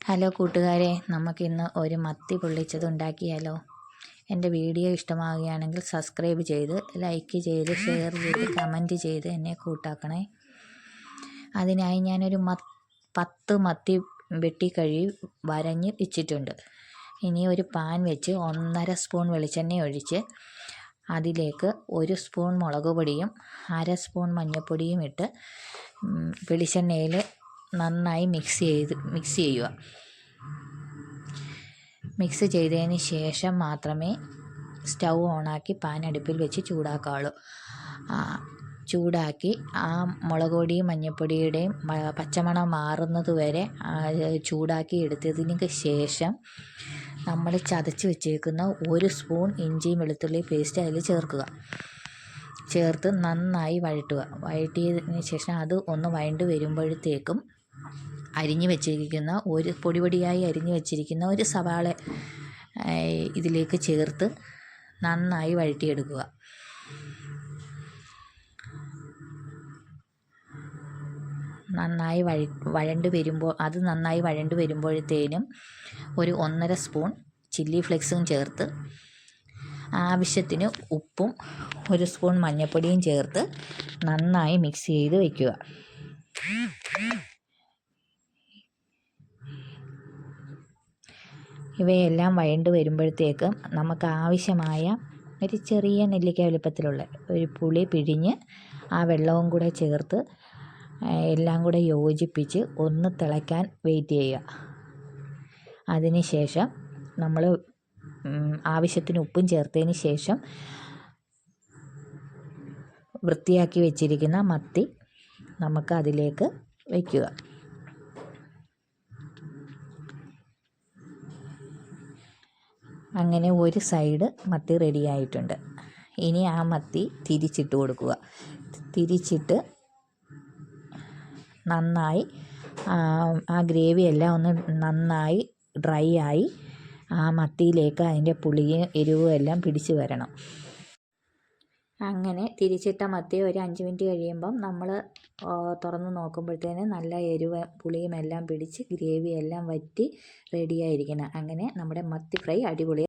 Hello കൂട്ടുകാരെ, നമുക്കിന്ന് ഒരു മത്തി പൊള്ളിച്ചത് ഉണ്ടാക്കിയാലോ. എൻ്റെ വീഡിയോ ഇഷ്ടമാവുകയാണെങ്കിൽ സബ്സ്ക്രൈബ് ചെയ്ത് ലൈക്ക് ചെയ്ത് ഷെയർ ചെയ്ത് കമൻറ്റ് ചെയ്ത് എന്നെ കൂട്ടാക്കണേ. അതിനായി ഞാനൊരു 10 മത്തി വെട്ടി കഴുകി വരഞ്ഞ് വെച്ചിട്ടുണ്ട്. ഇനി ഒരു പാൻ വെച്ച് 1.5 സ്പൂൺ വെളിച്ചെണ്ണ ഒഴിച്ച് അതിലേക്ക് 1 സ്പൂൺ മുളക് പൊടിയും 1/2 സ്പൂൺ മഞ്ഞൾപ്പൊടിയും ഇട്ട് വെളിച്ചെണ്ണയിൽ നന്നായി മിക്സ് ചെയ്യുക. മിക്സ് ചെയ്തതിന് ശേഷം മാത്രമേ സ്റ്റൗ ഓണാക്കി പാൻ അടുപ്പിൽ വെച്ച് ചൂടാക്കാവുള്ളൂ. ചൂടാക്കി ആ മുളക് പൊടിയും മഞ്ഞൾപ്പൊടിയുടെയും പച്ചമണം മാറുന്നത് വരെ ചൂടാക്കി എടുത്തതിന് ശേഷം നമ്മൾ ചതച്ച് വെച്ചേക്കുന്ന 1 സ്പൂൺ ഇഞ്ചിയും വെളുത്തുള്ളി പേസ്റ്റ് അതിൽ ചേർത്ത് നന്നായി വഴറ്റിയതിന് ശേഷം അത് ഒന്ന് വഴണ്ട് വരുമ്പോഴത്തേക്കും പൊടിയായി അരിഞ്ഞു വെച്ചിരിക്കുന്ന ഒരു സവാള ഇതിലേക്ക് ചേർത്ത് നന്നായി വഴറ്റിയെടുക്കുക. നന്നായി വഴണ്ട് വരുമ്പോഴത്തേനും ഒരു 1.5 സ്പൂൺ ചില്ലി ഫ്ലെക്സും ചേർത്ത് ആവശ്യത്തിന് ഉപ്പും 1 സ്പൂൺ മഞ്ഞൾപ്പൊടിയും ചേർത്ത് നന്നായി മിക്സ് ചെയ്ത് വയ്ക്കുക. ഇവയെല്ലാം വഴണ്ട് വരുമ്പോഴത്തേക്കും നമുക്ക് ആവശ്യമായ ഒരു ചെറിയ നെല്ലിക്ക വലുപ്പത്തിലുള്ള ഒരു പുളി പിഴിഞ്ഞ് ആ വെള്ളവും കൂടെ ചേർത്ത് എല്ലാം കൂടെ യോജിപ്പിച്ച് ഒന്ന് തിളയ്ക്കാൻ വെയിറ്റ് ചെയ്യുക. അതിന് ശേഷം നമ്മൾ ആവശ്യത്തിന് ഉപ്പും ചേർത്തതിന് ശേഷം വൃത്തിയാക്കി വെച്ചിരിക്കുന്ന മത്തി നമുക്ക് അതിലേക്ക് വയ്ക്കുക. അങ്ങനെ ഒരു സൈഡ് മത്തി റെഡിയായിട്ടുണ്ട്. ഇനി ആ മത്തി തിരിച്ചിട്ട് കൊടുക്കുക. തിരിച്ചിട്ട് നന്നായി ആ ഗ്രേവിയെല്ലാം ഒന്ന് നന്നായി ഡ്രൈ ആയി ആ മത്തിയിലേക്ക് അതിൻ്റെ പുളിയും എരിവും എല്ലാം പിടിച്ച് വരണം. അങ്ങനെ തിരിച്ചിട്ട മത്തി ഒരു 5 മിനിറ്റ് കഴിയുമ്പം നമ്മൾ തുറന്ന് നോക്കുമ്പോഴത്തേന് നല്ല എരിവ് പുളിയും എല്ലാം പിടിച്ച് ഗ്രേവി എല്ലാം വറ്റി റെഡിയായിരിക്കണം. അങ്ങനെ നമ്മുടെ മത്തി ഫ്രൈ അടിപൊളി.